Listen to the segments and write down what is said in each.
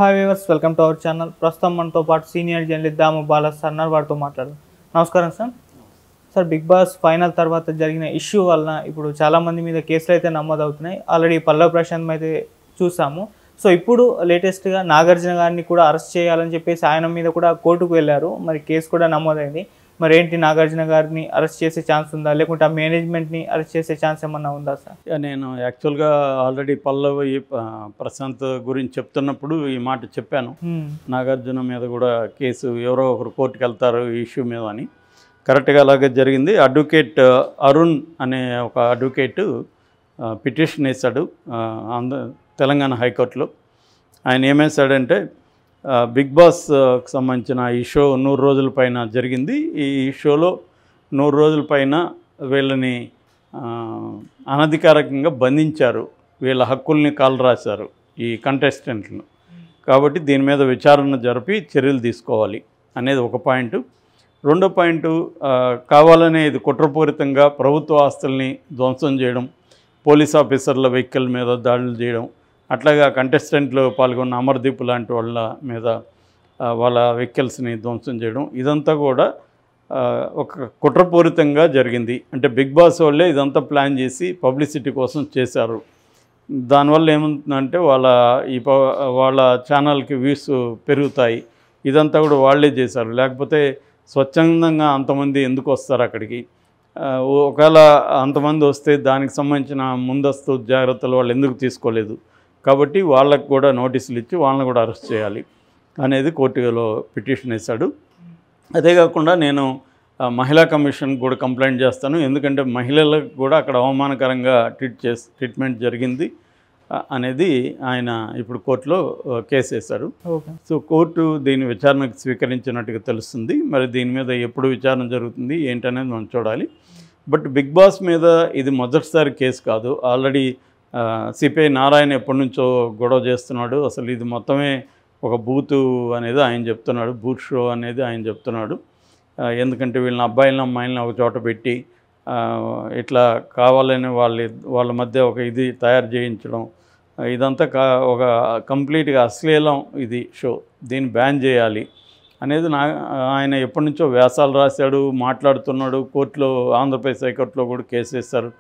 Hi viewers, welcome to our channel. ప్రస్తుతం మనతో పాటు సీనియర్ జర్నలిస్ట్ దాము బాలా సర్నార్ వారితో మాట్లాడదాం. నమస్కారం sir. Sir, Bigg Boss final తర్వాత జరిగిన ఇష్యూ వలన ఇప్పుడు చాలామంది మీద కేసులు అయితే నమోదవుతున్నాయి. ఆల్రెడీ పల్లవి ప్రశాంత్ అయితే చూసాము. సో ఇప్పుడు లేటెస్ట్గా నాగార్జున గారిని కూడా అరెస్ట్ చేయాలని చెప్పేసి ఆయన మీద కూడా కోర్టుకు వెళ్ళారు. మరి కేసు కూడా నమోదైంది. మరి ఏంటి, నాగార్జున గారిని అరెస్ట్ చేసే ఛాన్స్ ఉందా, లేకుంటే ఆ మేనేజ్మెంట్ని అరెస్ట్ చేసే ఛాన్స్ ఏమన్నా ఉందా సార్? నేను యాక్చువల్గా ఆల్రెడీ పల్లవి ప్రశాంత్ గురించి చెప్తున్నప్పుడు ఈ మాట చెప్పాను. నాగార్జున మీద కూడా కేసు ఎవరో ఒకరు కోర్టుకు వెళ్తారు ఈ ఇష్యూ మీద అని. కరెక్ట్గా అలాగే జరిగింది. అడ్వకేట్ అరుణ్ అనే ఒక అడ్వకేటు పిటిషన్ వేశాడు తెలంగాణ హైకోర్టులో. ఆయన ఏమేశాడంటే, బిగ్ బాస్కి సంబంధించిన ఈ షో 100 రోజుల పైన జరిగింది. ఈ షోలో 100 రోజుల పైన వీళ్ళని అనధికారికంగా బంధించారు, వీళ్ళ హక్కుల్ని కాలరాశారు ఈ కంటెస్టెంట్లను. కాబట్టి దీని మీద విచారణ జరిపి చర్యలు తీసుకోవాలి అనేది ఒక పాయింట్. రెండో పాయింట్, కావాలనే ఇది కుట్రపూరితంగా ప్రభుత్వ ఆస్తుల్ని ధ్వంసం చేయడం, పోలీస్ ఆఫీసర్ల వెహికల్ మీద దాడులు చేయడం, అట్లాగా కంటెస్టెంట్లు పాల్గొన్న అమర్దీప్ లాంటి వాళ్ళ మీద వాళ్ళ వెహికల్స్ని ధ్వంసం చేయడం, ఇదంతా కూడా ఒక కుట్రపూరితంగా జరిగింది. అంటే బిగ్ బాస్ వాళ్ళే ఇదంతా ప్లాన్ చేసి పబ్లిసిటీ కోసం చేశారు. దానివల్ల ఏముంటుందంటే వాళ్ళ ఛానల్కి వ్యూస్ పెరుగుతాయి. ఇదంతా కూడా వాళ్ళే చేశారు. లేకపోతే స్వచ్ఛందంగా అంతమంది ఎందుకు వస్తారు అక్కడికి? ఒకవేళ అంతమంది వస్తే దానికి సంబంధించిన ముందస్తు జాగ్రత్తలు వాళ్ళు ఎందుకు తీసుకోలేదు? కాబట్టి వాళ్ళకు కూడా నోటీసులు ఇచ్చి వాళ్ళని కూడా అరెస్ట్ చేయాలి అనేది కోర్టులో పిటిషన్ వేశాడు. అదే కాకుండా నేను మహిళా కమిషన్ కూడా కంప్లైంట్ చేస్తాను. ఎందుకంటే మహిళలకు కూడా అక్కడ అవమానకరంగా ట్రీట్మెంట్ జరిగింది అనేది ఆయన ఇప్పుడు కోర్టులో కేసు వేశారు. సో కోర్టు దీని విచారణకు స్వీకరించినట్టుగా తెలుస్తుంది. మరి దీని మీద ఎప్పుడు విచారణ జరుగుతుంది ఏంటనేది మనం చూడాలి. బట్ బిగ్ బాస్ మీద ఇది మొదటిసారి కేసు కాదు. ఆల్రెడీ సిపిఐ నారాయణ ఎప్పటి నుంచో గొడవ చేస్తున్నాడు. అసలు ఇది మొత్తమే ఒక బూతు అనేది ఆయన చెప్తున్నాడు, బూత్ షో అనేది ఆయన చెప్తున్నాడు. ఎందుకంటే వీళ్ళని అబ్బాయిలను అమ్మాయిలను ఒక చోట పెట్టి ఇట్లా కావాలని వాళ్ళ మధ్య ఒక ఇది తయారు చేయించడం, ఇదంతా ఒక కంప్లీట్గా అశ్లీలం ఇది షో, దీన్ని బ్యాన్ చేయాలి అనేది ఆయన ఎప్పటి నుంచో వ్యాసాలు రాశాడు, మాట్లాడుతున్నాడు. కోర్టులో ఆంధ్రప్రదేశ్ హైకోర్టులో కూడా కేసు వేశారు.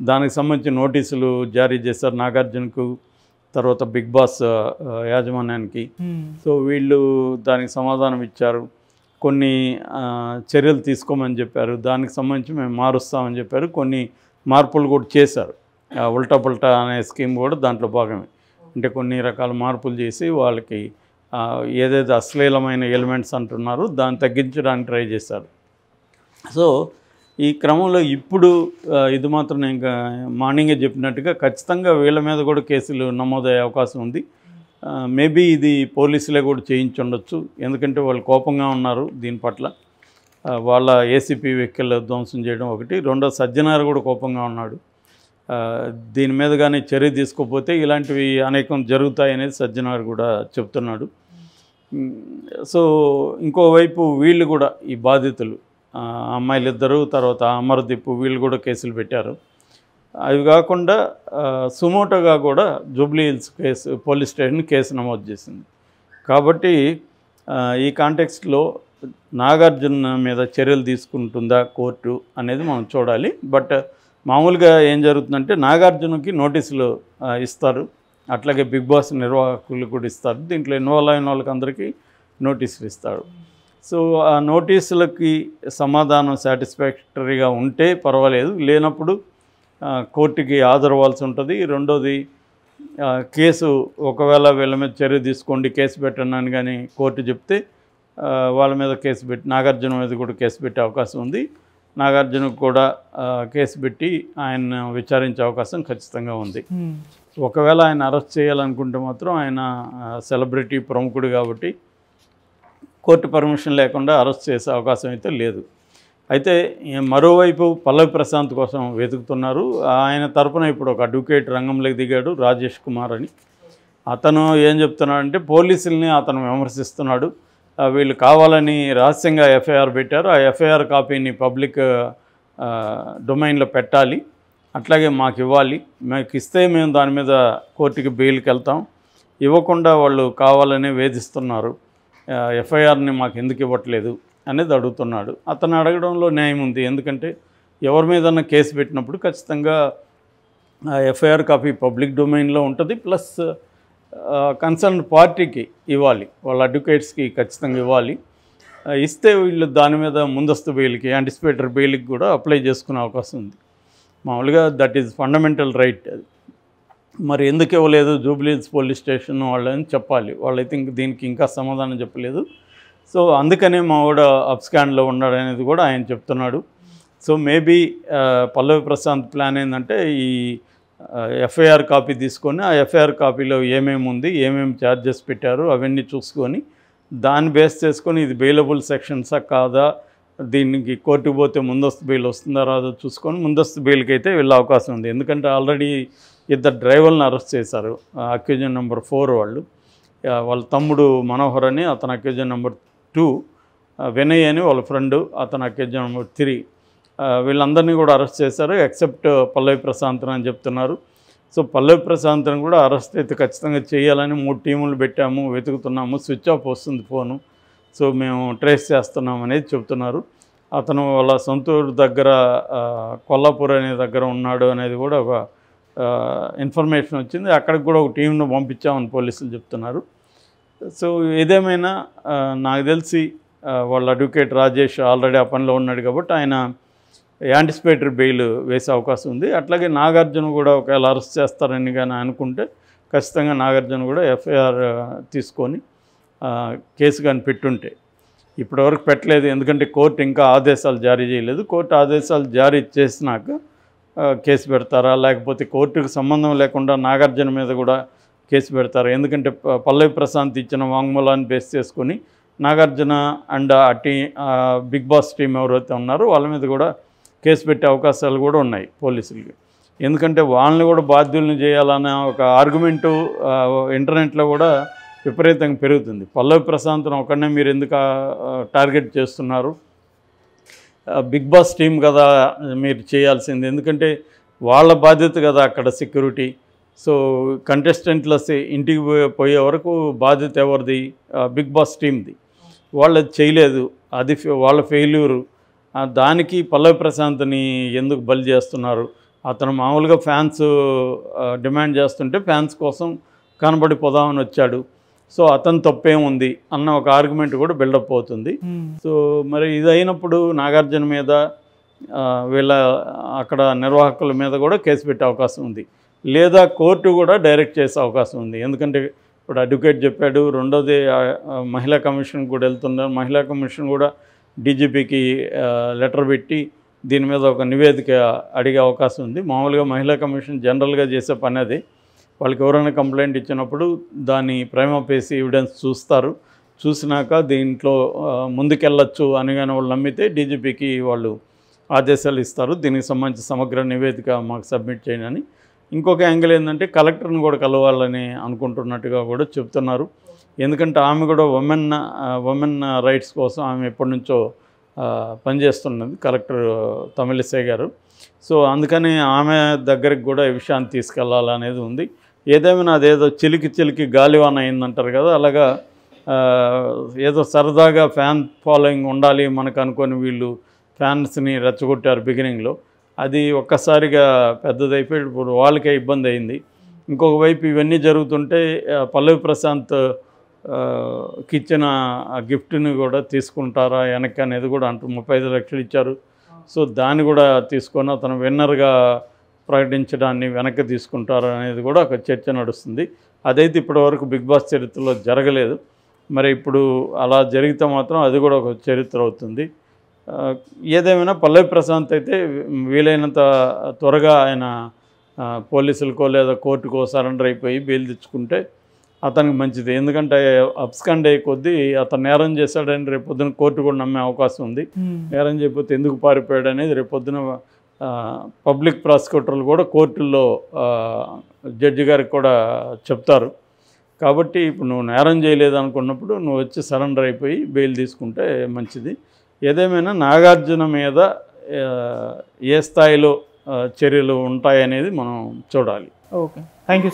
దానికి సంబంధించి నోటీసులు జారీ చేశారు నాగార్జునకు, తర్వాత బిగ్ బాస్ యాజమాన్యానికి. సో వీళ్ళు దానికి సమాధానం ఇచ్చారు, కొన్ని చర్యలు తీసుకోమని చెప్పారు, దానికి సంబంధించి మేము మారుస్తామని చెప్పారు. కొన్ని మార్పులు కూడా చేశారు. ఉల్టా పుల్టా అనే స్కీమ్ కూడా దాంట్లో భాగమే. అంటే కొన్ని రకాల మార్పులు చేసి వాళ్ళకి ఏదైతే అశ్లీలమైన ఎలిమెంట్స్ అంటున్నారో దాన్ని తగ్గించడానికి ట్రై చేశారు. సో ఈ క్రమంలో ఇప్పుడు ఇది మాత్రం నేను మార్నింగే చెప్పినట్టుగా ఖచ్చితంగా వీళ్ళ మీద కూడా కేసులు నమోదయ్యే అవకాశం ఉంది. మేబీ ఇది పోలీసులే కూడా చేయించుండొచ్చు. ఎందుకంటే వాళ్ళు కోపంగా ఉన్నారు దీని పట్ల. వాళ్ళ ఏసీపీ వెహికల్ ధ్వంసం చేయడం ఒకటి, రెండో సజ్జనార్ కూడా కోపంగా ఉన్నాడు. దీని మీద కానీ చర్య తీసుకోకపోతే ఇలాంటివి అనేకం జరుగుతాయి అనేది సజ్జనార్ కూడా చెప్తున్నాడు. సో ఇంకోవైపు వీళ్ళు కూడా ఈ బాధితులు అమ్మాయిలు ఇద్దరు, తర్వాత అమర్దీప్, వీళ్ళు కూడా కేసులు పెట్టారు. అవి కాకుండా సుమోటోగా కూడా Jubilee hills police station case నమోదు చేసింది. కాబట్టి ఈ కాంటెక్స్ట్లో నాగార్జున మీద చర్యలు తీసుకుంటుందా కోర్టు అనేది మనం చూడాలి. బట్ మామూలుగా ఏం జరుగుతుందంటే నాగార్జునకి నోటీసులు ఇస్తారు, అట్లాగే బిగ్ బాస్ నిర్వాహకులు కూడా ఇస్తారు. దీంట్లో ఇన్వాల్వ్ అయిన వాళ్ళకి అందరికీ నోటీసులు ఇస్తారు. సో ఆ నోటీసులకి సమాధానం సాటిస్ఫాక్టరీగా ఉంటే పర్వాలేదు, లేనప్పుడు కోర్టుకి హాజరవ్వాల్సి ఉంటుంది. రెండోది కేసు ఒకవేళ వీళ్ళ మీద చర్య తీసుకోండి, కేసు పెట్టండి అని కానీ కోర్టు చెప్తే వాళ్ళ మీద కేసు పెట్టి నాగార్జున మీద కూడా కేసు పెట్టే అవకాశం ఉంది. నాగార్జునకు కూడా కేసు పెట్టి ఆయన విచారించే అవకాశం ఖచ్చితంగా ఉంది. ఒకవేళ ఆయన అరెస్ట్ చేయాలనుకుంటే మాత్రం ఆయన సెలబ్రిటీ ప్రముఖుడు కాబట్టి కోర్టు పర్మిషన్ లేకుండా అరెస్ట్ చేసే అవకాశం అయితే లేదు. అయితే మరోవైపు పల్లవి ప్రశాంత్ కోసం వెతుకుతున్నారు. ఆయన తరపున ఇప్పుడు ఒక అడ్వకేట్ రంగంలోకి దిగాడు, రాజేష్ కుమార్ అని. అతను ఏం చెప్తున్నాడంటే పోలీసుల్ని అతను విమర్శిస్తున్నాడు. వీళ్ళు కావాలని రహస్యంగా ఎఫ్ఐఆర్ పెట్టారు, ఆ ఎఫ్ఐఆర్ కాపీని పబ్లిక్ డొమైన్లో పెట్టాలి, అట్లాగే మాకు ఇవ్వాలి, మాకు ఇస్తే మేము దాని మీద కోర్టుకి బెయిల్కి వెళ్తాం, ఇవ్వకుండా వాళ్ళు కావాలనే వేధిస్తున్నారు, ఎఫ్ఐఆర్ని మాకు ఎందుకు ఇవ్వట్లేదు అనేది అడుగుతున్నాడు. అతను అడగడంలో న్యాయం ఉంది. ఎందుకంటే ఎవరి మీదన్నా కేసు పెట్టినప్పుడు ఖచ్చితంగా ఎఫ్ఐఆర్ కాపీ పబ్లిక్ డొమైన్లో ఉంటుంది, ప్లస్ కన్సర్న్ పార్టీకి ఇవ్వాలి, వాళ్ళ అడ్వకేట్స్కి ఖచ్చితంగా ఇవ్వాలి. ఇస్తే వీళ్ళు దాని మీద ముందస్తు బెయిల్కి, యాంటిసిపేటరీ బెయిల్కి కూడా అప్లై చేసుకునే అవకాశం ఉంది. మామూలుగా దట్ ఈజ్ ఫండమెంటల్ రైట్. అది మరి ఎందుకు ఇవ్వలేదు జూబ్లీహిల్స్ పోలీస్ స్టేషన్ వాళ్ళని చెప్పాలి. వాళ్ళైతే దీనికి ఇంకా సమాధానం చెప్పలేదు. సో అందుకనే మా వాడు అబ్స్కాండ్లో ఉన్నాడనేది కూడా ఆయన చెప్తున్నాడు. సో మేబీ పల్లవి ప్రశాంత్ ప్లాన్ ఏంటంటే ఈ ఎఫ్ఐఆర్ కాపీ తీసుకొని ఆ ఎఫ్ఐఆర్ కాపీలో ఏమేమి ఉంది, ఏమేమి ఛార్జెస్ పెట్టారు అవన్నీ చూసుకొని దాన్ని బేస్ చేసుకొని ఇది బెయిలబుల్ సెక్షన్సా కాదా, దీనికి కోర్టుకు పోతే ముందస్తు బెయిల్ వస్తుందా రాదో చూసుకొని ముందస్తు బెయిల్కి అయితే వెళ్ళే అవకాశం ఉంది. ఎందుకంటే ఆల్రెడీ ఇద్దరు డ్రైవర్లను అరెస్ట్ చేశారు, అక్యూజన్ నెంబర్ 4 వాళ్ళు. వాళ్ళ తమ్ముడు మనోహర్ అని, అతను అక్యూజన్ నెంబర్ 2, వినయ్ అని వాళ్ళ ఫ్రెండు, అతను అక్యూజన్ నెంబర్ 3. వీళ్ళందరినీ కూడా అరెస్ట్ చేశారు ఎక్సెప్ట్ పల్లవి ప్రశాంత్ అని చెప్తున్నారు. సో పల్లవి ప్రశాంత్ని కూడా అరెస్ట్ అయితే ఖచ్చితంగా చేయాలని 3 టీములు పెట్టాము, వెతుకుతున్నాము, స్విచ్ ఆఫ్ వస్తుంది ఫోను, సో మేము ట్రేస్ చేస్తున్నాం అనేది చెప్తున్నారు. అతను వాళ్ళ సొంతూరు దగ్గర కొల్లాపూర్ అనే దగ్గర ఉన్నాడు అనేది కూడా ఒక ఇన్ఫర్మేషన్ వచ్చింది. అక్కడికి కూడా ఒక టీంను పంపించామని పోలీసులు చెప్తున్నారు. సో ఏదేమైనా నాకు తెలిసి వాళ్ళ అడ్వకేట్ రాజేష్ ఆల్రెడీ ఆ పనిలో ఉన్నాడు కాబట్టి ఆయన యాంటిసిపేటరీ బెయిల్ వేసే అవకాశం ఉంది. అట్లాగే నాగార్జున కూడా ఒకవేళ అరెస్ట్ చేస్తారని కానీ అనుకుంటే ఖచ్చితంగా నాగార్జున కూడా ఎఫ్ఐఆర్ తీసుకొని కేసు కానీ పెట్టుంటే, ఇప్పటివరకు పెట్టలేదు ఎందుకంటే కోర్టు ఇంకా ఆదేశాలు జారీ చేయలేదు. కోర్టు ఆదేశాలు జారీ చేసినాక కేసు పెడతారా, లేకపోతే కోర్టుకు సంబంధం లేకుండా నాగార్జున మీద కూడా కేసు పెడతారా? ఎందుకంటే పల్లవి ప్రశాంత్ ఇచ్చిన వాంగ్మూలాన్ని బేస్ చేసుకొని Nagarjuna and Bigg Boss team ఎవరైతే ఉన్నారో వాళ్ళ మీద కూడా కేసు పెట్టే అవకాశాలు కూడా ఉన్నాయి పోలీసులకి. ఎందుకంటే వాళ్ళని కూడా బాధ్యుల్ని చేయాలనే ఒక ఆర్గ్యుమెంటు ఇంటర్నెట్లో కూడా విపరీతంగా పెరుగుతుంది. పల్లవి ప్రశాంత్ను ఒకనే మీరు ఎందుకు టార్గెట్ చేస్తున్నారు, బిగ్ బాస్ టీం కదా మీరు చేయాల్సింది, ఎందుకంటే వాళ్ళ బాధ్యత కదా అక్కడ సెక్యూరిటీ. సో కంటెస్టెంట్ల ఇంటికి పోయే వరకు బాధ్యత ఎవరిది? బిగ్ బాస్ టీంది. వాళ్ళు చేయలేదు, అది వాళ్ళ ఫెయిల్యూరు. దానికి పల్లవి ప్రశాంత్ని ఎందుకు బలి చేస్తున్నారు? అతను మామూలుగా ఫ్యాన్స్ డిమాండ్ చేస్తుంటే ఫ్యాన్స్ కోసం కనబడిపోదామని వచ్చాడు, సో అతను తప్పేముంది అన్న ఒక ఆర్గ్యుమెంట్ కూడా బిల్డప్ అవుతుంది. సో మరి ఇది అయినప్పుడు నాగార్జున మీద వీళ్ళ అక్కడ నిర్వాహకుల మీద కూడా కేసు పెట్టే అవకాశం ఉంది, లేదా కోర్టు కూడా డైరెక్ట్ చేసే అవకాశం ఉంది. ఎందుకంటే ఇప్పుడు అడ్వకేట్ చెప్పాడు, రెండోది మహిళా కమిషన్ కూడా వెళ్తున్నారు. మహిళా కమిషన్ కూడా డీజీపీకి లెటర్ పెట్టి దీని మీద ఒక నివేదిక అడిగే అవకాశం ఉంది. మామూలుగా మహిళా కమిషన్ జనరల్గా చేసే పని అది. వాళ్ళకి ఎవరైనా కంప్లైంట్ ఇచ్చినప్పుడు దాని ప్రైమా ఫేసి ఎవిడెన్స్ చూస్తారు, చూసినాక దీంట్లో ముందుకెళ్ళచ్చు అని కానీ వాళ్ళు నమ్మితే డీజీపీకి వాళ్ళు ఆదేశాలు ఇస్తారు, దీనికి సంబంధించి సమగ్ర నివేదిక మాకు సబ్మిట్ చేయండి అని. ఇంకొక యాంగిల్ ఏంటంటే కలెక్టర్ని కూడా కలవాలని అనుకుంటున్నట్టుగా కూడా చెప్తున్నారు. ఎందుకంటే ఆమె కూడా ఉమెన్ రైట్స్ కోసం ఆమె ఎప్పటి నుంచో పనిచేస్తున్నది, కలెక్టర్ తమిళిసై గారు. సో అందుకని ఆమె దగ్గరికి కూడా ఈ విషయాన్ని తీసుకెళ్లాలనేది ఉంది. ఏదేమైనా అదేదో చిలికి గాలివాన అయిందంటారు కదా, అలాగా ఏదో సరదాగా ఫ్యాన్ ఫాలోయింగ్ ఉండాలి మనకు అనుకొని వీళ్ళు ఫ్యాన్స్ని రెచ్చగొట్టారు బిగినింగ్లో. అది ఒక్కసారిగా పెద్దదైపోయి ఇప్పుడు వాళ్ళకే ఇబ్బంది అయింది. ఇంకొక వైపు ఇవన్నీ జరుగుతుంటే పల్లవి ప్రశాంత్ ఇచ్చిన గిఫ్ట్ని కూడా తీసుకుంటారా వెనక్కి అనేది కూడా 35 లక్షలు ఇచ్చారు. సో దాన్ని కూడా తీసుకొని అతను విన్నర్గా ప్రకటించడాన్ని వెనక్కి తీసుకుంటారా అనేది కూడా ఒక చర్చ నడుస్తుంది. అదైతే ఇప్పటివరకు బిగ్ బాస్ చరిత్రలో జరగలేదు. మరి ఇప్పుడు అలా జరిగితే మాత్రం అది కూడా ఒక చరిత్ర అవుతుంది. ఏదేమైనా పల్లవి ప్రశాంత్ అయితే వీలైనంత త్వరగా ఆయన పోలీసులకో లేదా కోర్టుకో సరెండర్ అయిపోయి బెయిల్ తెచ్చుకుంటే అతనికి మంచిది. ఎందుకంటే అబ్స్కాండ్ అయ్యే కొద్దీ అతను నేరం చేశాడని రేపొద్దున కోర్టు కూడా నమ్మే అవకాశం ఉంది. నేరం చేయకపోతే ఎందుకు పారిపోయాడు అనేది రేపొద్దున పబ్లిక్ ప్రాసిక్యూటర్లు కూడా కోర్టుల్లో జడ్జి గారికి కూడా చెప్తారు. కాబట్టి ఇప్పుడు నువ్వు నేరం చేయలేదు అనుకున్నప్పుడు నువ్వు వచ్చి సరెండర్ అయిపోయి బెయిల్ తీసుకుంటే మంచిది. ఏదేమైనా నాగార్జున మీద ఏ స్థాయిలో చర్యలు ఉంటాయనేది మనం చూడాలి. Okay, thank you.